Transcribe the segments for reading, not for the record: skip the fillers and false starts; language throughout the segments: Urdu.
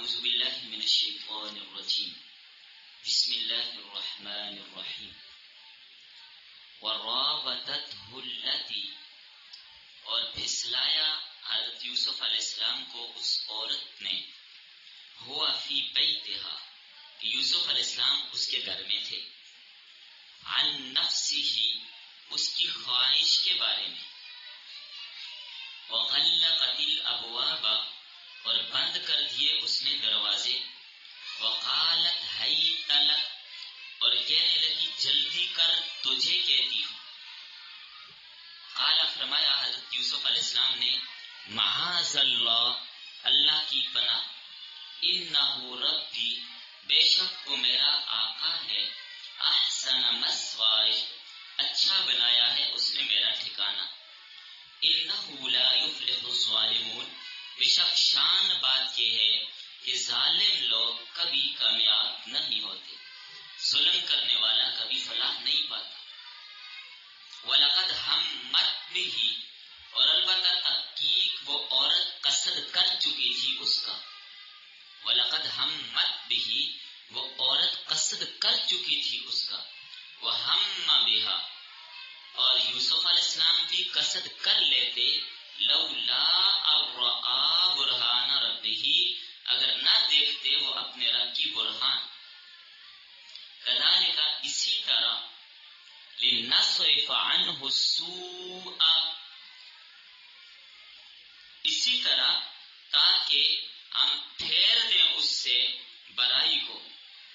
اعوذ باللہ من الشیطان الرجیم بسم اللہ الرحمن الرحیم وراودته التی، اور پھسلایا حضرت یوسف علیہ السلام کو اس عورت نے، ہوا فی بیتہا، یوسف علیہ السلام اس کے گھر میں تھے، عن نفسہ، اس کی خواہش کے بارے میں، وغلقت الابواب، اور بند کر دیے اس نے دروازے، وقالت حیت لک، اور کہنے لگی جلدی کر تجھے کہتی ہوں۔ قال، فرمایا حضرت یوسف علیہ السلام نے، معاذ اللہ، اللہ کی پناہ، انہ ربی، بے شک وہ میرا آقا ہے، احسن مثوایا، اچھا بنایا ہے اس نے میرا ٹھکانہ، انہ لا یفلح الظالمون، بے شک شان بات یہ ہے کہ ظالم لوگ کبھی کامیاب نہیں ہوتے، ظلم کرنے والا کبھی فلاح نہیں پاتا۔ وَلَقَدْ هَمَّتْ بِهِ، اور البتہ تحقیق وہ عورت قصد کر چکی تھی اس کا، وَلَقَدْ هَمَّتْ بِهِ، وہ عورت قصد کر چکی تھی اس کا، وَهَمَّ بِهَا، اور یوسف علیہ السلام بھی قصد کر لیتے، لولا الرآ برہان ربہ، اگر نہ دیکھتے وہ اپنے رب کی برہان، کذالک، اسی طرح، لنصرف عنہ السوء، اسی طرح تاکہ ہم پھیر دیں اس سے برائی کو،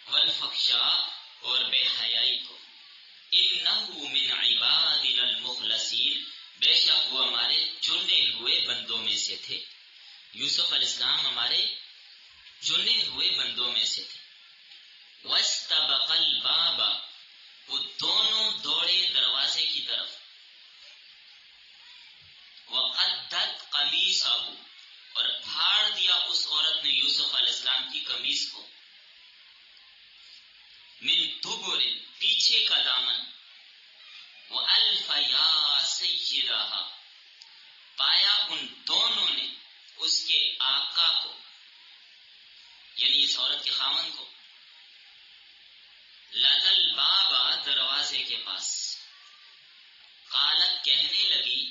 والفحشاء، اور بے حیائی کو، انہ من عبادنا المخلصین، بے شک وہ ہمارے چنے ہوئے بندوں میں سے تھے، یوسف علیہ السلام ہمارے چنے ہوئے بندوں میں سے تھے۔ واستبق الباب، وہ دونوں دوڑے دروازے کی طرف، وقدت قمیصہ، اور پھاڑ دیا اس عورت نے یوسف علیہ السلام کی قمیص کو، من دبر، پیچھے کا دامن، وَأَلْفَ يَا سَيِّدَهَا، پایا ان دونوں نے اس کے آقا کو، یعنی اس عورت کے خاوند کو، لَدَى الْبَابَ، دروازے کے پاس، قالت، کہنے لگی،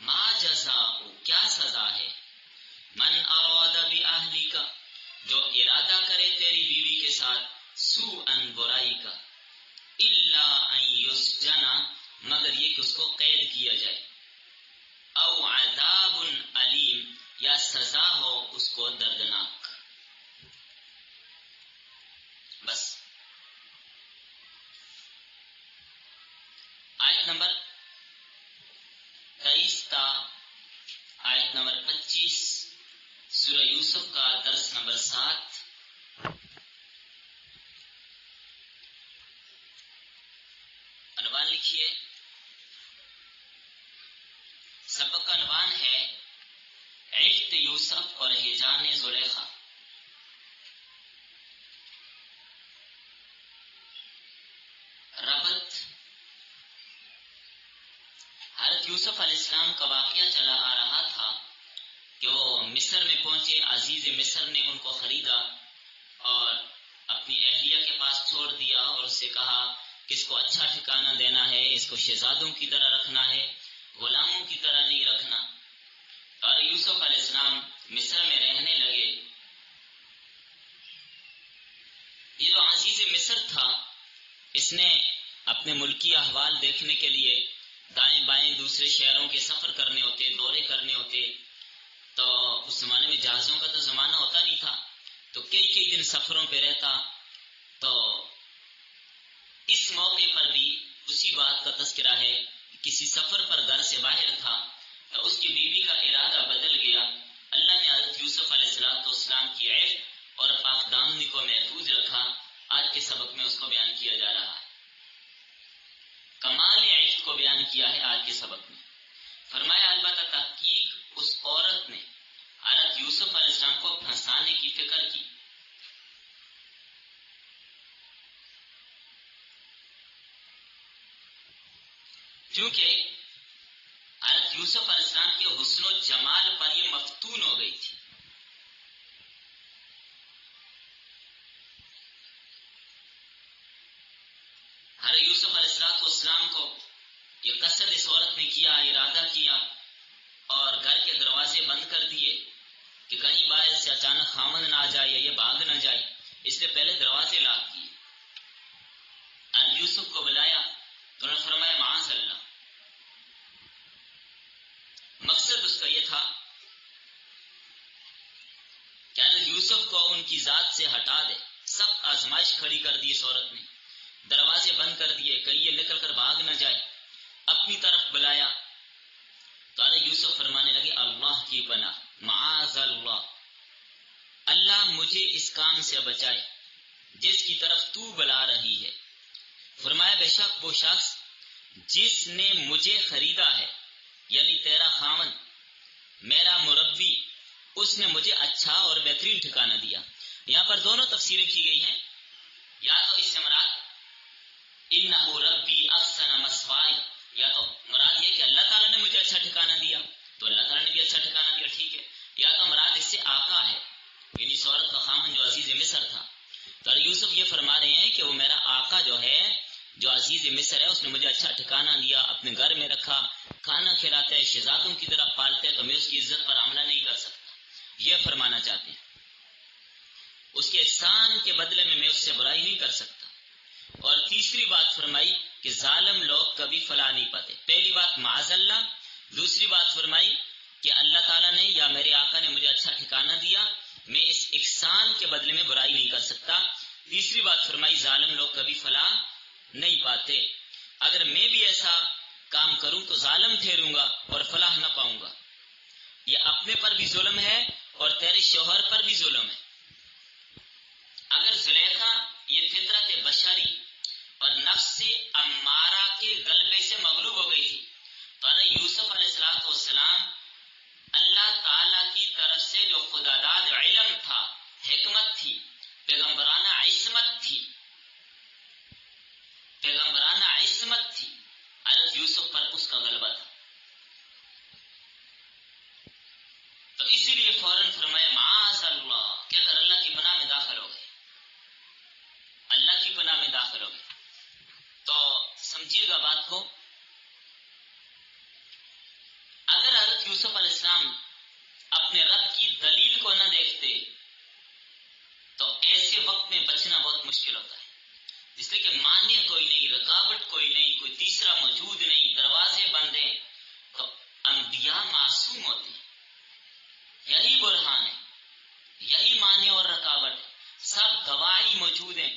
ما جزاء، کیا سزا ہے، من اراد بأہلک، جو ارادہ کرے تیری بیوی کے ساتھ، سوءا، برائی کا، الا ان یسجن، مگر یہ کہ اس کو قید کیا جائے، او عذاب علیم، یا سزا ہو اس کو دردناک۔ بس آیت نمبر 23 تا آیت نمبر 25، سورہ یوسف کا درس نمبر 7۔ عنوان لکھیے، سبق کا عنوان ہے عفت یوسف اور ہجان زلیخا۔ ربط، حضرت یوسف علیہ السلام کا واقعہ چلا آ رہا تھا کہ وہ مصر میں پہنچے، عزیز مصر نے ان کو خریدا اور اپنی اہلیہ کے پاس چھوڑ دیا، اور اس سے کہا کہ اس کو اچھا ٹھکانہ دینا ہے، اس کو شہزادوں کی طرح رکھنا ہے، غلاموں کی طرح نہیں رکھنا۔ اور یوسف علیہ السلام مصر میں رہنے لگے۔ یہ جو عزیز مصر تھا، اس نے اپنے ملکی احوال دیکھنے کے لیے دائیں بائیں دوسرے شہروں کے سفر کرنے ہوتے، دورے کرنے ہوتے، تو اس زمانے میں جہازوں کا تو زمانہ ہوتا نہیں تھا، تو کئی دن سفروں پہ رہتا۔ تو اس موقع پر بھی اسی بات کا تذکرہ ہے، کسی سفر پر گھر سے باہر تھا، تو اس کی بیوی کا ارادہ بدل گیا۔ اللہ نے حضرت یوسف علیہ السلام کی عفت اور پاک دامنی کو محفوظ رکھا۔ آج کے سبق میں اس کو بیان کیا جا رہا ہے، کمال عفت کو بیان کیا ہے آج کے سبق میں۔ فرمایا البتہ تحقیق اس عورت نے حضرت یوسف علیہ السلام کو پھنسانے کی فکر کی، کیونکہ حضرت یوسف علیہ السلام کے حسن و جمال پر یہ مفتون ہو گئی تھی۔ اس نے پہلے دروازے لاک کیے اور یوسف کو بلایا تو انہوں نے فرمایا معاذ اللہ. مقصد اس کا یہ تھا کہ حضرت یوسف کو ان کی ذات سے ہٹا دے. سب آزمائش کھڑی کر دی اس عورت نے، دروازے بند کر دیے کہیں یہ نکل کر بھاگ نہ جائے. اپنی طرف بلایا تو حضرت یوسف فرمانے لگے اللہ کی پناہ، معاذ اللہ، اللہ مجھے اس کام سے بچائے جس کی طرف تو بلا رہی ہے. فرمایا بے شک وہ شخص جس نے مجھے خریدا ہے، یعنی تیرا خاوند، میرا مربی، اس نے مجھے اچھا اور بہترین ٹھکانہ دیا. یہاں پر دونوں تفسیریں کی گئی ہیں. یا تو اس سے مراد انہ ربی احسن مثوائی، یا تو مراد یہ کہ اللہ تعالیٰ نے مجھے اچھا ٹھکانہ دیا تو اللہ تعالیٰ نے بھی اچھا ٹھکانہ دیا، ٹھیک ہے. یا تو مراد اس سے آقا ہے، یعنی اس عورت کا خاوند جو عزیز مصر تھا. تو یوسف یہ فرما رہے ہیں کہ وہ میرا آقا جو ہے، جو عزیز مصر ہے، اس نے مجھے اچھا ٹھکانہ دیا، اپنے گھر میں رکھا، کھانا کھلاتا ہے، شہزادوں کی طرح پالتے ہے، تو میں اس کی عزت پر حملہ نہیں کر سکتا. یہ فرمانا چاہتے ہیں اس کے احسان کے بدلے میں اس سے برائی نہیں کر سکتا. اور تیسری بات فرمائی کہ ظالم لوگ کبھی فلاح نہیں پاتے. پہلی بات معاذ اللہ، دوسری بات فرمائی کہ اللہ تعالیٰ نے یا میرے آقا نے مجھے اچھا ٹھکانہ دیا، میں اس احسان کے بدلے میں برائی نہیں کر سکتا. تیسری بات فرمائی ظالم لوگ کبھی فلاح نہیں پاتے، اگر میں بھی ایسا کام کروں تو ظالم ٹھہروں گا اور فلاح نہ پاؤں گا. یہ اپنے پر بھی ظلم ہے اور تیرے شوہر پر بھی ظلم ہے. اگر زلیخا یہ فطرت بشری اور نفس امارہ کے غلبے سے مغلوب ہو گئی تھی تو حضرت یوسف علیہ السلام اللہ تعالیٰ کی طرف سے جو خداداد علم تھا، حکمت تھی، پیغمبرانہ عصمت تھی، حضرت یوسف پر اس کا غلبہ تھا. تو اسی لیے فوراً فرمایا معاذ اللہ، کہہ کر اللہ کی پناہ میں داخل ہو گئے، اللہ کی پناہ میں داخل ہو گئے. تو سمجھیے گا بات کو، اگر حضرت یوسف علیہ السلام اپنے رب کی دلیل کو نہ دیکھتے تو ایسے وقت میں بچنا بہت مشکل ہوتا ہے. اس لیے کہ مانع کوئی نہیں، رکاوٹ کوئی نہیں، کوئی تیسرا موجود نہیں، دروازے بند ہیں. تو انبیاء معصوم ہوتے ہیں، یہی برہان ہے، یہی مانع اور رکاوٹ ہے. سب گواہی موجود ہیں.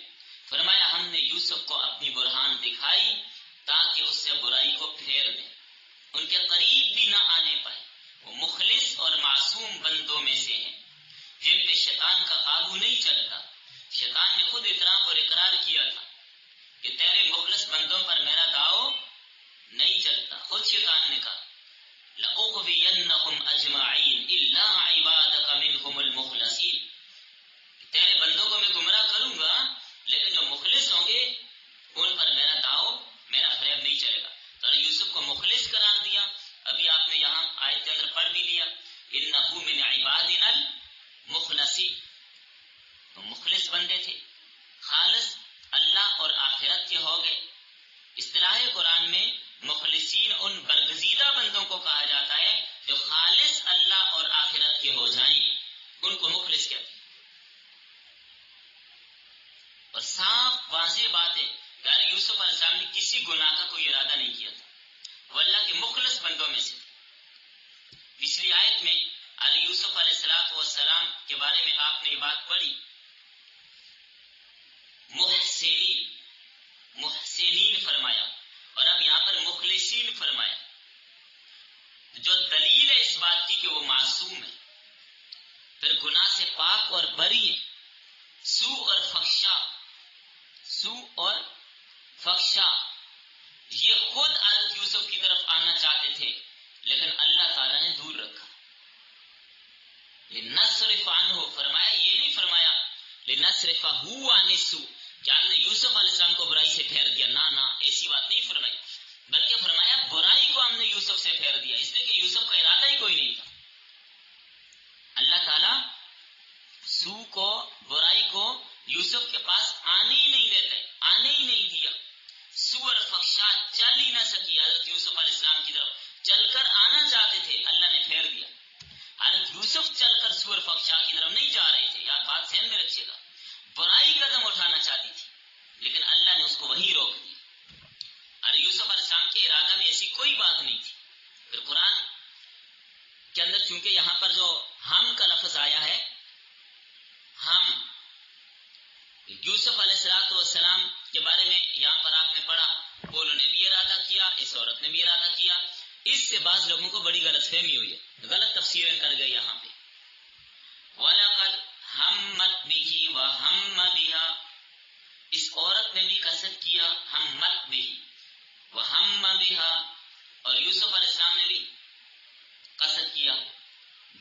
فرمایا ہم نے یوسف کو اپنی برہان دکھائی تاکہ اس سے برائی کو پھیر دیں، ان کے قریب بھی نہ آنے پائے. وہ مخلص اور معصوم بندوں میں سے ہیں جن پہ شیطان کا قابو نہیں چلتا. شیطان نے خود اعتراف اور اقرار کیا تھا کہ تیرے مخلص بندوں پر میرا داؤ نہیں چلتا. خود شیطان نے کہا لَأُغْوِيَنَّهُمْ أَجْمَعِينَ إِلَّا عِبَادَكَ مِنْهُمُ الْمُخْلَصِينَ، تیرے بندوں کو میں گمراہ کروں گا لیکن جو مخلص ہوں گے ان پر میرا داؤ، میرا فریب نہیں چلے گا. تو یوسف کو مخلص قرار دیا. ابھی آپ نے یہاں آیت کے اندر پڑھ بھی لیا إِنَّهُ مِنْ عِبَادِنَا الْمُخْلَصِينَ، تو مخلص بندے تھے، خالص اللہ اور آخرت کے ہو گئے. اصطلاح قرآن میں مخلصین ان برگزیدہ بندوں کو کہا جاتا ہے جو خالص اللہ اور آخرت کے ہو جائیں، ان کو مخلص کہتے ہیں. اور صاف واضح بات ہے کہ یوسف علیہ السلام نے کسی گناہ کا کوئی ارادہ نہیں کیا تھا، وہ اللہ کے مخلص بندوں میں سے. پچھلی آیت میں علی یوسف علیہ السلام کے بارے میں آپ نے یہ بات پڑھی، محسنین فرمایا، اور اب یہاں پر مخلصین فرمایا. جو دلیل ہے اس بات کی کہ وہ معصوم ہے، پھر گناہ سے پاک اور بری ہیں. سو اور فحشا یہ خود حضرت یوسف کی طرف آنا چاہتے تھے لیکن اللہ تعالیٰ نے دور رکھا. لنصرف عنہ، فرمایا یہ نہیں فرمایا لنصرفہ عن السوء کہ ہم نے یوسف علیہ السلام کو برائی سے پھیر دیا، نہ ایسی بات نہیں فرمائی، بلکہ فرمایا برائی کو ہم نے یوسف سے پھیر دیا، اس لیے کہ یوسف کا ارادہ ہی کوئی نہیں تھا. اللہ تعالیٰ سو کو، برائی کو یوسف کے پاس آنے ہی نہیں دیتے، آنے ہی نہیں دیا. سو اور فحشا چل ہی نہ سکی حضرت یوسف علیہ السلام کی طرف، چل کر آنا چاہتے تھے، اللہ نے پھیر دیا. حضرت یوسف چل کر سو اور فحشا کی طرف نہیں جا رہے تھے، یاد بات ذہن میں رکھیے گا. برائی کے اندر چونکہ یہاں پر جو ہم کا لفظ آیا ہے، ہم یوسف علیہ السلام کے بارے میں یہاں پر آپ نے پڑھا، انہوں نے بھی ارادہ کیا، اس عورت نے بھی ارادہ کیا. اس سے بعض لوگوں کو بڑی غلط فہمی ہوئی ہے، غلط تفسیریں کر گئے یہاں پہ. وَلَقَدْ ہَمَّتْ بِهِ وَهَمَّ بِهَا، اس عورت نے بھی قصد کیا، ہمت بِهِ وَهَمَّ بِهَا، اور یوسف علیہ السلام نے بھی قصد کیا،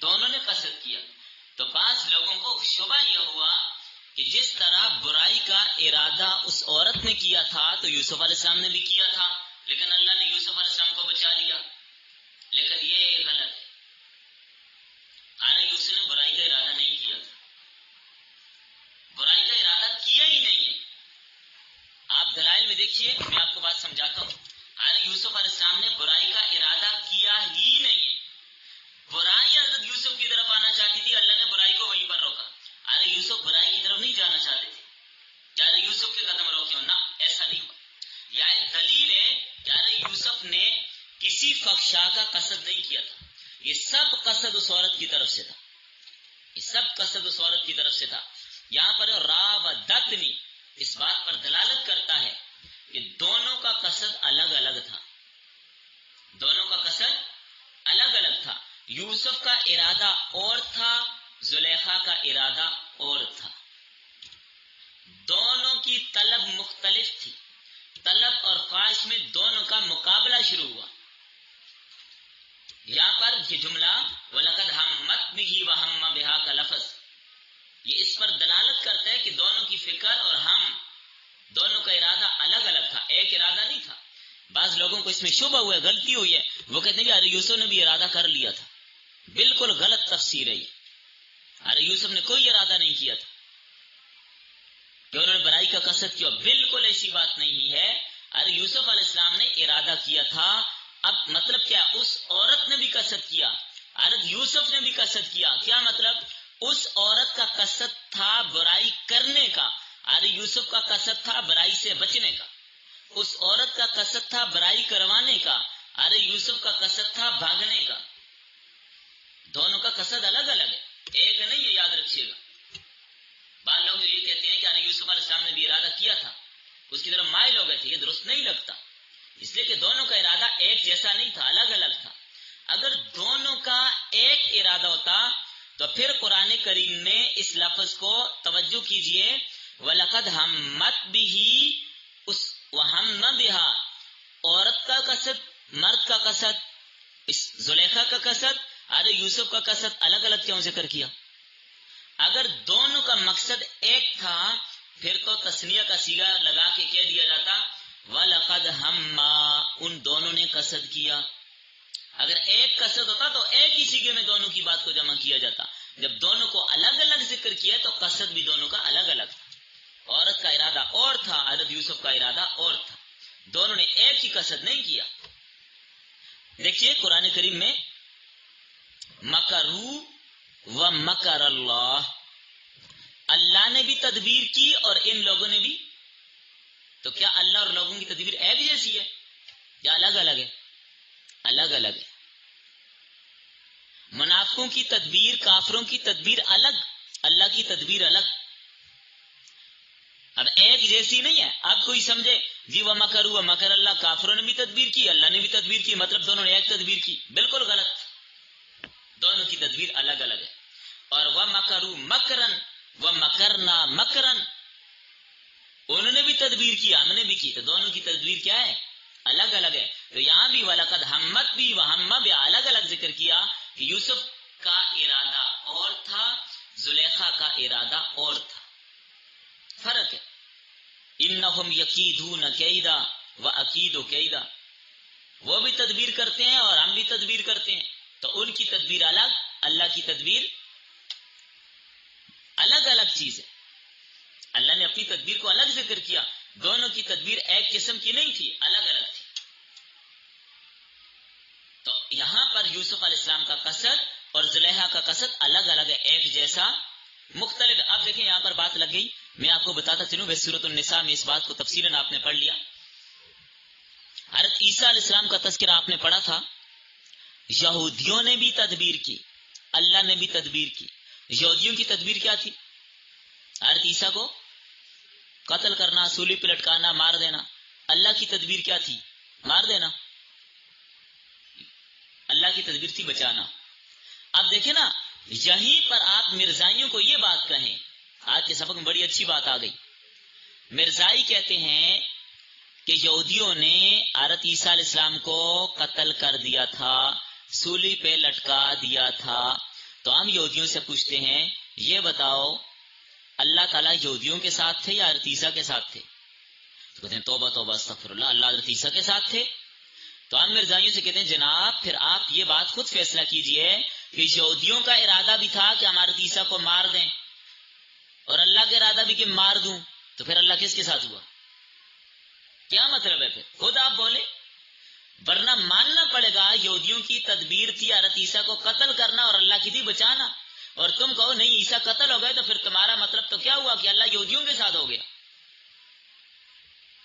دونوں نے قصد کیا. تو بعض لوگوں کو شبہ یہ ہوا کہ جس طرح برائی کا ارادہ اس عورت نے کیا تھا تو یوسف علیہ السلام نے بھی کیا تھا، لیکن اللہ نے یوسف علیہ السلام کو بچا لیا. لیکن یہ غلط ہے. یوسف نے برائی کا ارادہ نہیں کیا تھا، برائی کا ارادہ کیا ہی نہیں ہے. آپ دلائل میں دیکھیے، میں آپ کو بات سمجھاتا ہوں. یوسف علیہ السلام نے برائی کا ارادہ کیا ہی نہیں ہے. برائی حضرت یوسف کی طرف آنا چاہتی تھی، اللہ نے برائی کو وہیں پر روکا. یوسف برائی کی طرف نہیں جانا چاہتے تھے، چاہے یوسف کے قدم روکے ہو، نہ ایسا نہیں ہوا. یہ دلیل ہے کہ یوسف نے کسی فحشا کا قصد نہیں کیا تھا. یہ سب قصد اس عورت کی طرف سے تھا، یہ سب قصد اس عورت کی طرف سے تھا. یہاں پر راودتنی اس بات پر دلالت کرتا ہے کہ دونوں کا قصد الگ الگ تھا، دونوں کا قصد الگ الگ تھا. یوسف کا ارادہ اور تھا، زلیخا کا ارادہ اور تھا. دونوں کی طلب مختلف تھی. طلب اور خواہش میں دونوں کا مقابلہ شروع ہوا. یہاں پر یہ جملہ وَلَقَدْ ہَمَّتْ بِهِ وَهَمَّ بِهَا کا لفظ، یہ اس پر دلالت کرتا ہے کہ دونوں کی فکر اور ہم دونوں کا ارادہ الگ الگ تھا، ایک ارادہ نہیں تھا. بعض لوگوں کو اس میں شبہ ہوا ہے، غلطی ہوئی ہے، وہ کہتے ہیں کہ ارے یوسف نے بھی ارادہ کر لیا تھا. بالکل غلط تفسیر ہے یہ. ارے یوسف نے کوئی ارادہ نہیں کیا تھا کہ انہوں نے برائی کا قصد کیا، بالکل ایسی بات نہیں ہے. ارے یوسف علیہ السلام نے ارادہ کیا تھا. اب مطلب کیا، اس عورت نے بھی قصد کیا، حضرت یوسف نے بھی قصد کیا. کیا مطلب؟ اس عورت کا قصد تھا برائی کرنے کا، ارے یوسف کا قصد تھا برائی سے بچنے کا. اس عورت کا قصد تھا برائی کروانے کا، ارے یوسف کا قصد تھا بھاگنے کا. دونوں کا قصد الگ الگ ہے، ایک نہیں ہے، یاد رکھیے گا. بعض لوگ یہ کہتے ہیں کہ ارے یوسف علیہ السلام نے بھی ارادہ کیا تھا، اس کی طرف مائل ہو گئے تھے. یہ درست نہیں لگتا، اس لیے کہ دونوں کا ارادہ ایک جیسا نہیں تھا، الگ الگ تھا. اگر دونوں کا ایک ارادہ ہوتا تو پھر قرآن کریم نے اس لفظ کو توجہ کیجئے، وَلَقَدْ ہَمَّتْ بِهِ، اس وَهَمَّ بِهَا، عورت کا قصد، مرد کا قصد، اس زلیخا کا قصد، ارے یوسف کا قصد الگ الگ کیوں ذکر کیا؟ اگر دونوں کا مقصد ایک تھا پھر تو تثنیہ کا صیغہ لگا کے کہہ دیا جاتا وَلَقَدْ هَمَّا، ان دونوں نے قصد کیا. اگر ایک قصد ہوتا تو ایک ہی صیغے میں دونوں کی بات کو جمع کیا جاتا. جب دونوں کو الگ الگ ذکر کیا تو قصد بھی دونوں کا الگ الگ تھا. عورت کا ارادہ اور تھا، حضرت یوسف کا ارادہ اور تھا. دونوں نے ایک ہی قصد نہیں کیا. دیکھیے قرآن کریم میں مکروا ومکر اللہ، اللہ نے بھی تدبیر کی اور ان لوگوں نے بھی. تو کیا اللہ اور لوگوں کی تدبیر ایک جیسی ہے یا الگ الگ ہے؟ الگ الگ ہے. منافقوں کی تدبیر، کافروں کی تدبیر الگ، اللہ کی تدبیر الگ. اب ایک جیسی نہیں ہے. اب کوئی سمجھے جی وہ مکروا ومکر اللہ، کافروں نے بھی تدبیر کی، اللہ نے بھی تدبیر کی، مطلب دونوں نے ایک تدبیر کی. بالکل غلط، دونوں کی تدبیر الگ الگ ہے. اور وَمَكَرُوا مَكْرًا وَمَكَرْنَا مَكْرًا، انہوں نے بھی تدبیر کی، ہم نے بھی کی. تو دونوں کی تدبیر کیا ہے؟ الگ الگ ہے. تو یہاں بھی وَلَقَدْ ہَمَّتْ بھی وَهَمَّ بھی الگ الگ ذکر کیا کہ یوسف کا ارادہ اور تھا، زلیخا کا ارادہ اور تھا. فرق ہے. اِنَّهُمْ يَكِيدُونَ كَيْدًا وَأَكِيدُ كَيْدًا، وہ بھی تدبیر کرتے ہیں اور ہم بھی تدبیر کرتے ہیں. تو ان کی تدبیر الگ، اللہ کی تدبیر الگ الگ چیز ہے. اللہ نے اپنی تدبیر کو الگ ذکر کیا. دونوں کی تدبیر ایک قسم کی نہیں تھی، الگ الگ تھی. تو یہاں پر یوسف علیہ السلام کا قصد اور زلیخا کا قصد الگ الگ ہے، ایک جیسا مختلف ہے. اب دیکھیں یہاں پر بات لگ گئی. میں آپ کو بتاتا چلوں، ویسے سورۃ النساء میں اس بات کو تفصیلاً آپ نے پڑھ لیا. حضرت عیسیٰ علیہ السلام کا تذکرہ آپ نے پڑھا تھا. یہودیوں نے بھی تدبیر کی، اللہ نے بھی تدبیر کی. یہودیوں کی تدبیر کیا تھی؟ حضرت عیسیٰ کو قتل کرنا، سولی پہ لٹکانا، مار دینا. اللہ کی تدبیر کیا تھی؟ مار دینا. اللہ کی تدبیر تھی بچانا. اب دیکھیں نا، یہیں پر آپ مرزائیوں کو یہ بات کہیں. آج کے سبق میں بڑی اچھی بات آ گئی. مرزائی کہتے ہیں کہ یہودیوں نے حضرت عیسیٰ علیہ السلام کو قتل کر دیا تھا، سولی پہ لٹکا دیا تھا. تو ہم یہودیوں سے پوچھتے ہیں، یہ بتاؤ اللہ تعالیٰ یہودیوں کے ساتھ تھے یا حضرت عیسیٰ کے ساتھ تھے؟ تو کہتے ہیں توبہ توبہ استغفر اللہ، اللہ حضرت عیسیٰ کے ساتھ تھے. تو ہم مرزائیوں سے کہتے ہیں جناب پھر آپ یہ بات خود فیصلہ کیجئے کہ یہودیوں کا ارادہ بھی تھا کہ ہم حضرت عیسیٰ کو مار دیں، اور اللہ کا ارادہ بھی کہ مار دوں، تو پھر اللہ کس کے ساتھ ہوا؟ کیا مطلب ہے؟ پھر خود آپ بولے. ورنہ ماننا پڑے گا یہودیوں کی تدبیر تھی حضرت عیسیٰ کو قتل کرنا اور اللہ کی تھی بچانا. اور تم کہو نہیں عیسیٰ قتل ہو گئے، تو پھر تمہارا مطلب تو کیا ہوا کہ اللہ یہودیوں کے ساتھ ہو گیا.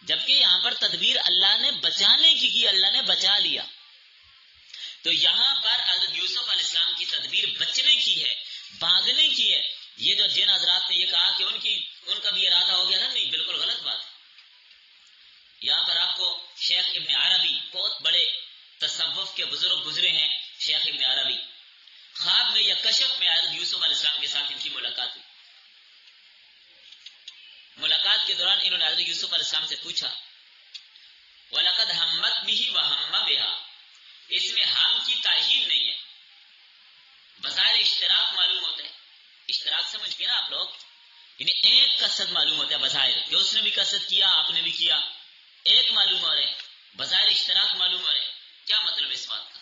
جبکہ یہاں پر تدبیر اللہ نے بچانے کی اللہ نے بچا لیا. تو یہاں پر حضرت یوسف علیہ السلام کی تدبیر بچنے کی ہے، بھاگنے کی ہے. یہ جو جن حضرات نے یہ کہا کہ ان کا بھی ارادہ ہو گیا تھا، نہیں، بالکل غلط بات ہے. یہاں پر آپ کو شیخ ابن عربی، بہت بڑے تصوف کے بزرگ گزرے ہیں، شیخ ابن عربی، خواب میں یا کشف میں حضرت یوسف علیہ السلام کے ساتھ ان کی ملاقات ہوئی. ملاقات کے دوران انہوں نے حضرت یوسف علیہ السلام سے پوچھا، وَلَقَدْ هَمَّتْ بِهِ وَهَمَّ بِهَا، اس میں ہم کی تاہین نہیں ہے. بظاہر اشتراک معلوم ہوتا ہے، اشتراک سمجھ کے نا آپ لوگ، یعنی ایک قصد معلوم ہوتا ہے بظاہر کہ اس نے بھی قصد کیا، آپ نے بھی کیا، ایک معلوم ہو رہے، بظاہر اشتراک معلوم ہو رہے. کیا مطلب اس بات کا؟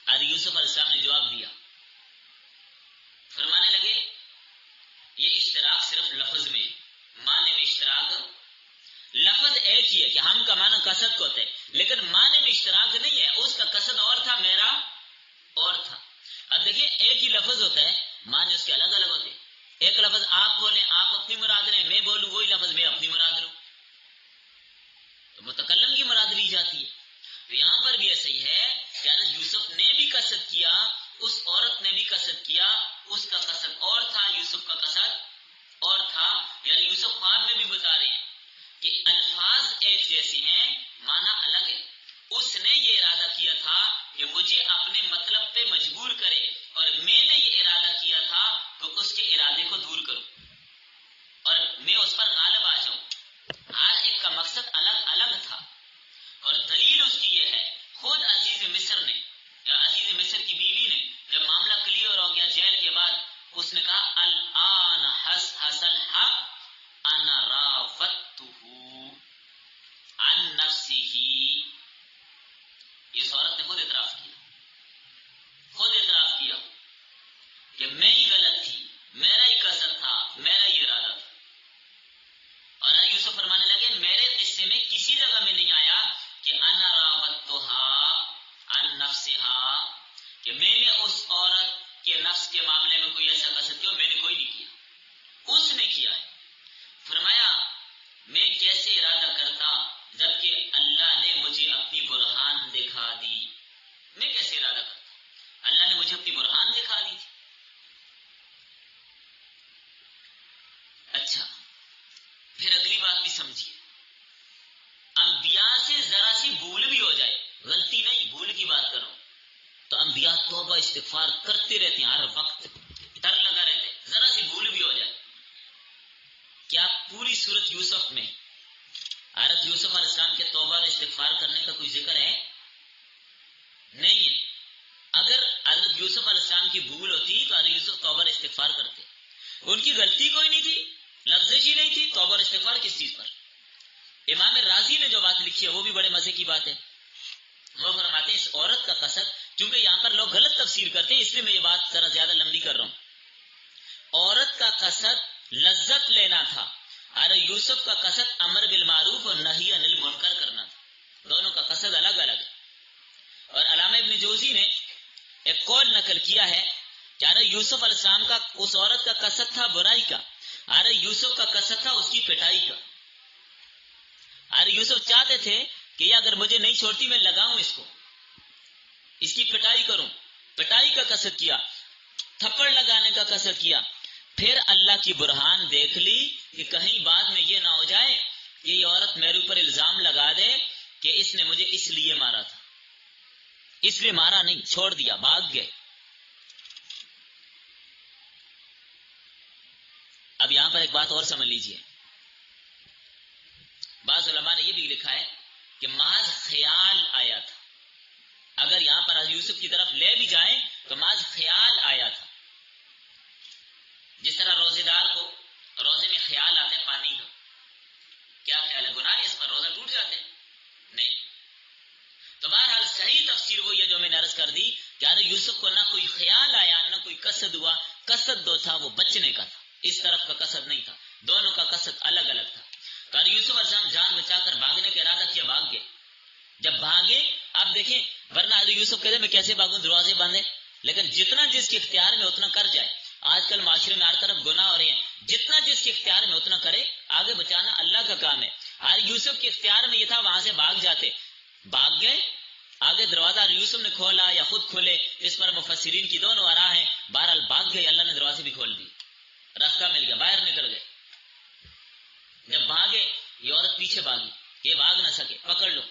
حضرت یوسف علیہ السلام نے جواب دیا، فرمانے لگے یہ اشتراک صرف لفظ میں، معنی میں اشتراک، لفظ ایک ہی ہے کہ ہم کا معنی قصد کو ہوتا ہے، لیکن معنی میں اشتراک نہیں ہے. اس کا قصد اور تھا، میرا اور تھا. اب دیکھیں ایک ہی لفظ ہوتا ہے، معنی اس کے الگ الگ ہوتے ہیں. ایک لفظ آپ بولیں، آپ اپنی مراد لیں، میں بولوں وہی لفظ میں اپنی مراد لوں، تو متکلم کی مراد لی جاتی ہے. تو یہاں پر بھی ایسا ہی ہے کہ حضرت یوسف نے بھی قصد کیا، اس عورت نے بھی قصد کیا، اس کا قصد اور تھا، یوسف کا قصد اور تھا. یعنی یوسف خواب میں بھی بتا رہے ہیں کہ الفاظ ایک جیسے ہیں، معنی الگ ہے. اس نے یہ ارادہ کیا تھا کہ مجھے اپنے مطلب پہ مجبور کرے، اور میں نے یہ ارادہ کیا تھا کہ اس کے ارادے کو دور کروں اور میں اس پر غالب آ جاؤں. ہر ایک کا مقصد الگ الگ تھا. اور دلیل اس کی یہ ہے، خود عزیز مصر نے یا عزیز مصر کی بیوی نے جب معاملہ کلیئر ہو گیا جیل کے بعد، اس نے کہا الآن حس الحق انا راودتہ عن نفسہ. اس عورت نے خود اعتراف کیا کہ میں ہی غلط تھی، میرا ہی قصد تھا، میرا ہی ارادہ تھا. اور یوسف فرمانے لگے میرے قصے میں کسی جگہ میں نہیں آیا کہ انا راودتھا عن نفسہا، کہ میں نے اس عورت کے نفس کے معاملے میں کوئی ایسا قصد کیا، میں نے کوئی نہیں کیا، اس نے کیا ہے. فرمایا میں کیسے ارادہ کرتا جبکہ اللہ نے مجھے اپنی برہان دکھا دی. میں کیسے ارادہ کرتا؟ اللہ نے مجھے اپنی برہان دکھا دی تھی. اچھا پھر اگلی بات بھی سمجھیے، انبیاء سے ذرا سی بھول بھی ہو جائے، غلطی نہیں، بھول کی بات کرو، تو انبیاء توبہ استغفار کرتے رہتے ہیں، ہر وقت ڈر لگا رہتے ہیں، ذرا سی بھول بھی ہو جائے. کیا پوری سورت یوسف میں حضرت یوسف علیہ السلام کے توبہ اور استغفار کرنے کا کوئی ذکر ہے؟ نہیں ہے. اگر حضرت یوسف علیہ السلام کی بھول ہوتی تو حضرت یوسف توبہ اور استغفار کرتے. ان کی غلطی کوئی نہیں تھی، لفظش ہی نہیں تھی، توبہ اور استغفار کس چیز پر؟ امام رازی نے جو بات لکھی ہے وہ بھی بڑے مزے کی بات ہے. وہ فرماتے ہیں اس عورت کا قصد، کیونکہ یہاں پر لوگ غلط تفسیر کرتے ہیں اس لیے میں یہ بات ذرا زیادہ لمبی کر رہا ہوں. عورت کا قصد لذت لینا تھا، اور یوسف کا قصد امر بالمعروف اور نہی عن المنکر کرنا تھا. دونوں کا قصد الگ الگ ہے. اور علامہ ابن جوزی نے ایک قول نقل کیا ہے کہ حضرت یوسف علیہ السلام کا اس عورت کا قصد تھا برائی کا، حضرت یوسف کا قصد تھا اس کی پٹائی کا. حضرت یوسف چاہتے تھے کہ یہ اگر مجھے نہیں چھوڑتی میں لگاؤں اس کو، اس کی پٹائی کروں، پٹائی کا قصد کیا، تھپڑ لگانے کا قصد کیا. پھر اللہ کی برہان دیکھ لی کہ کہیں بعد میں یہ نہ ہو جائے کہ یہ عورت میرے اوپر الزام لگا دے کہ اس نے مجھے اس لیے مارا تھا. اس لیے مارا نہیں، چھوڑ دیا، بھاگ گئے. اب یہاں پر ایک بات اور سمجھ لیجئے. بعض علماء نے یہ بھی لکھا ہے کہ محض خیال آیا تھا. اگر یہاں پر حضرت یوسف کی طرف لے بھی جائیں تو محض خیال آیا تھا. جس طرح روزے دار کو روزے میں خیال آتے ہیں پانی کا، کیا خیال ہے؟ گناہ ہے، اس پر روزہ ٹوٹ جاتے ہیں؟ نہیں. تو بہرحال صحیح تفسیر وہ یہ جو میں نے عرض کر دی کہ حضرت یوسف کو نہ کوئی خیال آیا نہ کوئی قصد ہوا. قصد دو تھا، وہ بچنے کا تھا، اس طرف کا قصد نہیں تھا. دونوں کا قصد الگ الگ تھا. تو حضرت یوسف علیہ السلام جان بچا کر بھاگنے کا ارادہ کیا، بھاگ گئے. جب بھاگے، آپ دیکھیں، ورنہ حضرت یوسف کہتے میں کیسے بھاگوں، دروازے باندھے. لیکن جتنا جس کے اختیار میں اتنا کر جائے. آج کل معاشرے میں ہر طرف گناہ ہو رہے ہیں، جتنا جس کے اختیار میں اتنا کرے. آگے بچانا اللہ کا کام ہے. حضرت یوسف کے اختیار میں یہ تھا، وہاں سے بھاگ جاتے. بھاگ گئے. آگے دروازہ یوسف نے کھولا یا خود کھولے، اس پر مفسرین کی دونوں آراء ہیں. بہرحال بھاگ گئے، اللہ نے دروازے بھی کھول دی، راستہ مل گیا، باہر نکل گئے. جب بھاگے، یہ عورت پیچھے بھاگی، یہ بھاگ نہ سکے. پکڑ لو،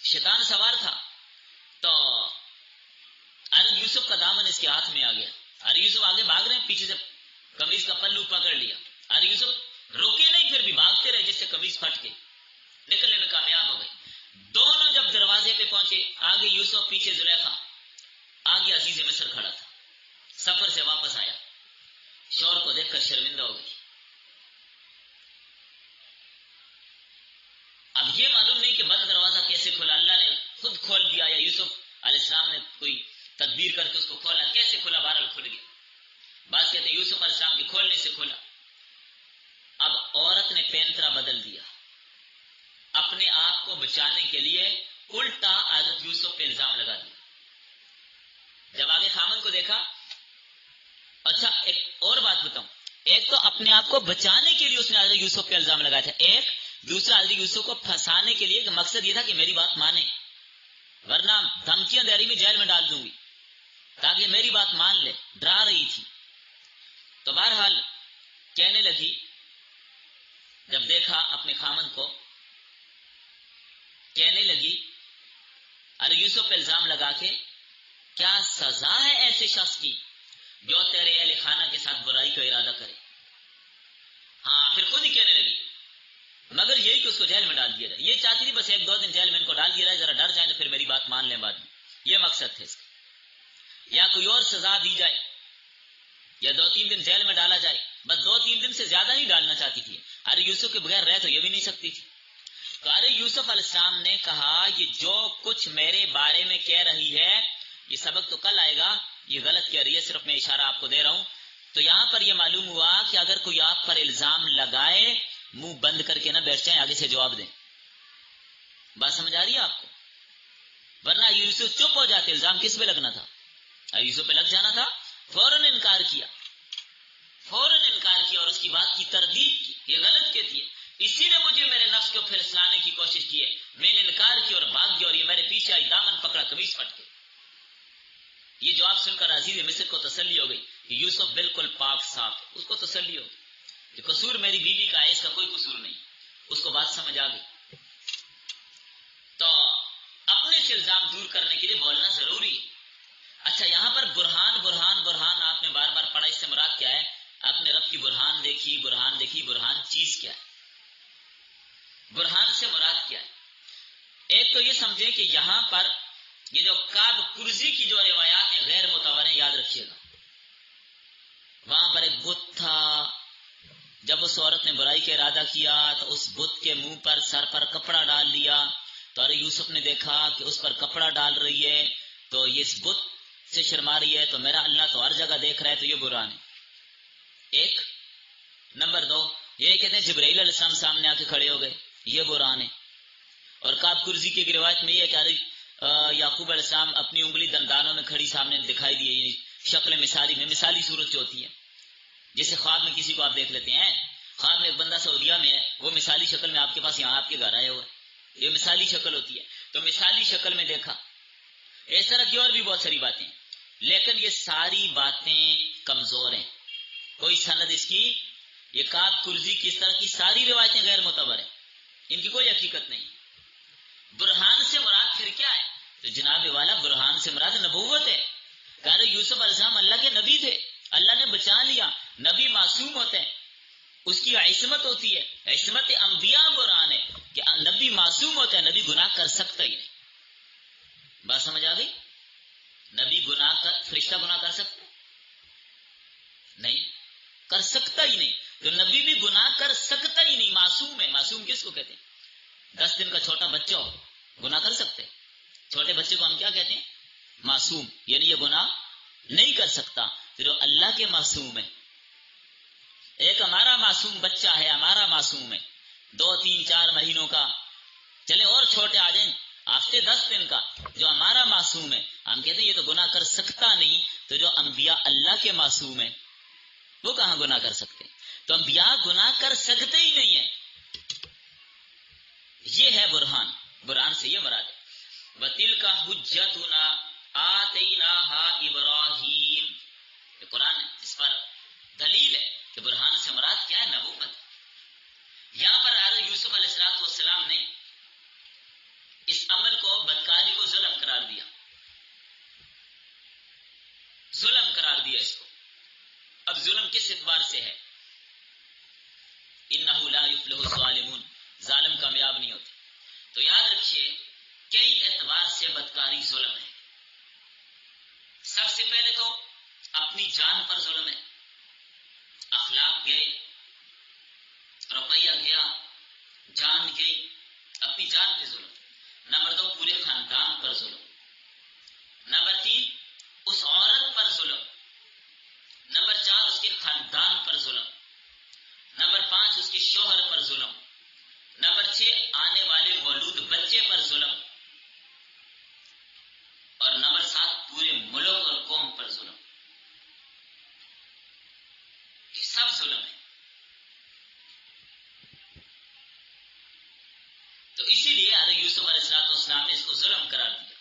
شیطان سوار تھا. تو حضرت یوسف کا دامن اس کے ہاتھ میں آ گیا. حضرت یوسف آگے بھاگ رہے ہیں، پیچھے سے قمیص کا پلو پکڑ لیا. حضرت یوسف رکے نہیں، پھر بھی بھاگتے رہے، جس سے قمیص پھٹ کے نکلنے میں کامیاب ہو گئے. دونوں جب دروازے پہ پہنچے، آگے یوسف، پیچھے زلیخا. آگے عزیز مصر کھڑا تھا، سفر سے واپس آیا. شوہر کو دیکھ کر شرمندہ ہو گئی. اب یہ معلوم نہیں کہ بند دروازہ کیسے کھولا، اللہ نے خود کھول دیا یا یوسف علیہ السلام نے کوئی تدبیر کر کے اس کو کھولا. کیسے کھولا؟ بہرحال کھل گیا. بعض کہتے ہیں یوسف علیہ السلام کے کھولنے سے کھولا. اب عورت نے پینترا بدل دیا. اپنے آپ کو بچانے کے لیے الٹا حضرت یوسف پہ الزام لگا دیا. جب آگے خامن کو دیکھا. اچھا ایک اور بات بتاؤں، ایک تو اپنے آپ کو بچانے کے لیے اس نے حضرت یوسف پہ الزام لگایا تھا، ایک دوسرا حضرت یوسف کو پھنسانے کے لیے کہ مقصد یہ تھا کہ میری بات مانے، ورنہ دھمکیاں دے رہی میں جیل میں ڈال دوں گی، تاکہ میری بات مان لے. ڈرا رہی تھی. تو بہرحال کہنے لگی، جب دیکھا اپنے خامن کو، کہنے لگی ارے یوسف پہ الزام لگا کے، کیا سزا ہے ایسے شخص کی جو تیرے اہل خانہ کے ساتھ برائی کا ارادہ کرے. ہاں پھر خود ہی کہنے لگی، مگر یہی کہ اس کو جیل میں ڈال دیا جائے. یہ چاہتی تھی بس 1-2 دن جیل میں ان کو ڈال دیا جائے، ذرا ڈر جائیں تو پھر میری بات مان لیں بعد میں. یہ مقصد تھا اس کا. یا کوئی اور سزا دی جائے یا 2-3 دن جیل میں ڈالا جائے. بس 2-3 دن سے زیادہ نہیں ڈالنا چاہتی تھی. ارے یوسف کے بغیر رہ تو یہ بھی نہیں سکتی تھی. تو ارے یوسف علیہ السلام نے کہا، یہ جو کچھ میرے بارے میں کہہ رہی ہے، یہ سبق تو کل آئے گا، یہ غلط کہہ رہی ہے، صرف میں اشارہ آپ کو دے رہا ہوں. تو یہاں پر یہ معلوم ہوا کہ اگر کوئی آپ پر الزام لگائے، منہ بند کر کے نہ بیٹھ جائیں، آگے سے جواب دیں. بات سمجھ آ رہی ہے آپ کو؟ ورنہ یوسف چپ ہو جاتے. الزام کس پہ لگنا تھا؟ یوسف پہ لگ جانا تھا. فوراً انکار کیا، فوراً انکار کیا اور اس کی بات کی تردید کی. یہ غلط کہتی ہے، اسی نے مجھے میرے نفس کو پھسلانے کی کوشش کی ہے. میں نے انکار کیا اور بھاگ گیا، اور یہ میرے پیچھے آئی، دامن پکڑا، قمیص پھٹ گئی. یہ جواب سن کر عزیز مصر کو تسلی ہو گئی کہ یوسف بالکل پاک صاف. اس کو تسلی ہو گئی کہ قصور میری بیوی کا ہے، اس کا کوئی قصور نہیں. اس کو بات سمجھ آ گئی. تو اپنے سے الزام دور کرنے کے لیے بولنا ضروری ہے. اچھا یہاں پر برہان برہان برہان آپ نے بار بار پڑھا، اس سے مراد کیا ہے؟ اپنے رب کی برہان دیکھی، برہان دیکھی. برہان چیز کیا ہے؟ برہان سے مراد کیا ہے؟ ایک تو یہ سمجھیں کہ یہاں پر یہ جو کعب کرزی کی جو روایات ہیں غیر معتبر ہیں، یاد رکھیے گا. وہاں پر ایک بت تھا، جب اس عورت نے برائی کا ارادہ کیا تو اس بت کے منہ پر، سر پر کپڑا ڈال دیا. تو ارے یوسف نے دیکھا کہ اس پر کپڑا ڈال رہی ہے تو یہ اس بت سے شرما رہی ہے، تو میرا اللہ تو ہر جگہ دیکھ رہا ہے، تو یہ برہان ہے. ایک نمبر 2 یہ کہتے ہیں جبرائیل علیہ السلام سامنے آ کے کھڑے ہو گئے، یہ برہان ہے. اور کعب کرزی کی روایت میں یہ ہے کہ یعقوب علیہ السلام اپنی انگلی دندانوں میں کھڑی سامنے دکھائی دی. شکل مثالی میں، مثالی صورت جو ہوتی ہے، جیسے خواب میں کسی کو آپ دیکھ لیتے ہیں، خواب میں ایک بندہ سعودیہ میں ہے، وہ مثالی شکل میں آپ کے پاس یہاں آپ کے گھر آئے ہوئے، یہ مثالی شکل ہوتی ہے. تو مثالی شکل میں دیکھا. اس طرح کی اور بھی بہت ساری باتیں، لیکن یہ ساری باتیں کمزور ہیں، کوئی سند اس کی، یہ کعب کرزی کی اس طرح کی ساری روایتیں غیر معتبر ہیں، ان کی کوئی حقیقت نہیں۔ برہان سے مراد پھر کیا ہے؟ تو جناب والا برہان سے مراد نبوت ہے، کہ یوسف علیہ السلام اللہ کے نبی تھے، اللہ نے بچا لیا، نبی معصوم ہوتے ہیں، اس کی عصمت ہوتی ہے، عصمت انبیاء برہان ہے کہ نبی معصوم ہوتے ہیں، نبی گناہ کر سکتا ہی نہیں۔ بات سمجھ آ گئی؟ نبی فرشتہ گناہ کر سکتا نہیں، کر سکتا ہی نہیں، تو نبی بھی گناہ کر سکتا ہی نہیں، معصوم ہے۔ معصوم کس کو کہتے ہیں؟ 10 دن کا چھوٹا بچہ ہو گناہ کر سکتے؟ چھوٹے بچے کو ہم کیا کہتے ہیں؟ معصوم، یعنی یہ گناہ نہیں کر سکتا، جو اللہ کے معصوم ہے۔ ایک ہمارا معصوم بچہ ہے، ہمارا معصوم ہے 2 3 4 مہینوں کا، چلے اور چھوٹے آ جائیں ہفتے 10 دن کا، جو ہمارا معصوم ہے، ہم کہتے ہیں یہ تو گناہ کر سکتا نہیں، تو جو انبیاء اللہ کے معصوم ہیں وہ کہاں گناہ کر سکتے؟ تو انبیاء گناہ کر سکتے ہی نہیں ہیں، یہ ہے برہان۔ برہان سے یہ مراد ہے وَتِلْكَ حُجَّتُنَا آتَيْنَاهَا إِبْرَاهِيمَ، یہ قرآن اس پر دلیل ہے کہ برہان سے مراد کیا ہے؟ نبوت۔ یہاں پر حضرت یوسف علیہ السلام نے اس عمل کو، بدکاری کو ظلم قرار دیا، ظلم قرار دیا اس کو۔ اب ظلم کس اعتبار سے ہے؟ اِنَّهُ لَا يُفْلِحُ الظَّالِمُونَ، ظالم کامیاب نہیں ہوتے۔ تو یاد رکھیے کئی اعتبار سے بدکاری ظلم ہے۔ سب سے پہلے تو اپنی جان پر ظلم ہے، اخلاق گئے، روپیہ گیا، جان گئی، اپنی جان پہ ظلم۔ نمبر 2 پورے خاندان پر ظلم۔ نمبر 3 اس عورت پر ظلم۔ نمبر 4 اس کے خاندان پر ظلم۔ نمبر 5 اس کے شوہر پر ظلم۔ نمبر 6 آنے والے مولود بچے پر ظلم، اور نمبر 7 پورے ملک اور قوم پر ظلم۔ یہ سب ظلم ہے۔ تو اسی لیے حضرت یوسف علیہ السلام نے اس کو ظلم قرار دیا۔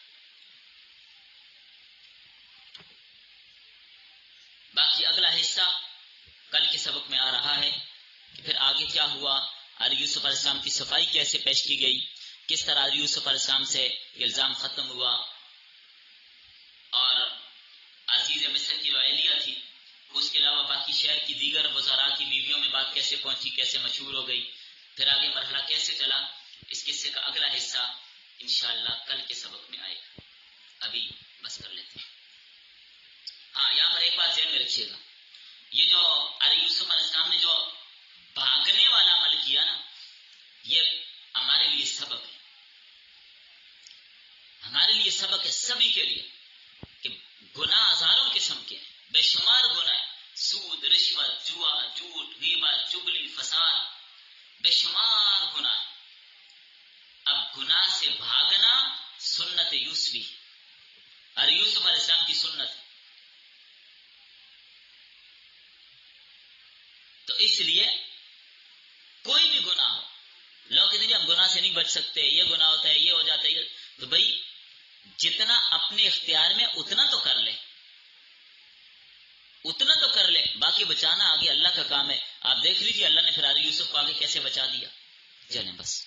باقی اگلا حصہ کل کے سبق میں آ رہا ہے کہ پھر آگے کیا ہوا، حضرت یوسف علیہ السلام کی صفائی کیسے پیش کی گئی، کس طرح حضرت یوسف علیہ السلام سے الزام ختم ہوا، اور عزیز مصر کی جو اہلیہ تھی، اس کے علاوہ باقی شہر کی دیگر وزراء کی بیویوں میں بات کیسے پہنچی، کیسے مشہور ہو گئی، پھر آگے مرحلہ کیسے چلا، اس قصے کا اگلا حصہ انشاءاللہ کل کے سبق میں آئے گا۔ ابھی بس کر لیتے ہیں۔ ہاں، یہاں پر ایک بات ذہن میں رکھیے گا، یہ جو حضرت یوسف علیہ السلام نے جو بھاگنے والا عمل کیا نا، یہ ہمارے لیے سبق ہے، ہمارے لیے سبق ہے، سبھی کے لیے، کہ گناہ ہزاروں قسم کے ہیں، بے شمار گناہ ہیں، سود، رشوت، جوا، جھوٹ، غیبت، چغلی، فساد، بے شمار گناہ ہیں۔ اب گناہ سے بھاگنا سنت یوسفی، اور یوسف علیہ السلام کی سنت ہے۔ تو اس لیے کوئی بھی گناہ ہو، لوگ کہتے ہیں ہم گناہ سے نہیں بچ سکتے، یہ گناہ ہوتا ہے، یہ ہو جاتا ہے، تو بھائی جتنا اپنے اختیار میں اتنا تو کر لے، اتنا تو کر لے، باقی بچانا آگے اللہ کا کام ہے۔ آپ دیکھ لیجیے اللہ نے پھر حضرت یوسف کو آگے کیسے بچا دیا۔ چلیں بس۔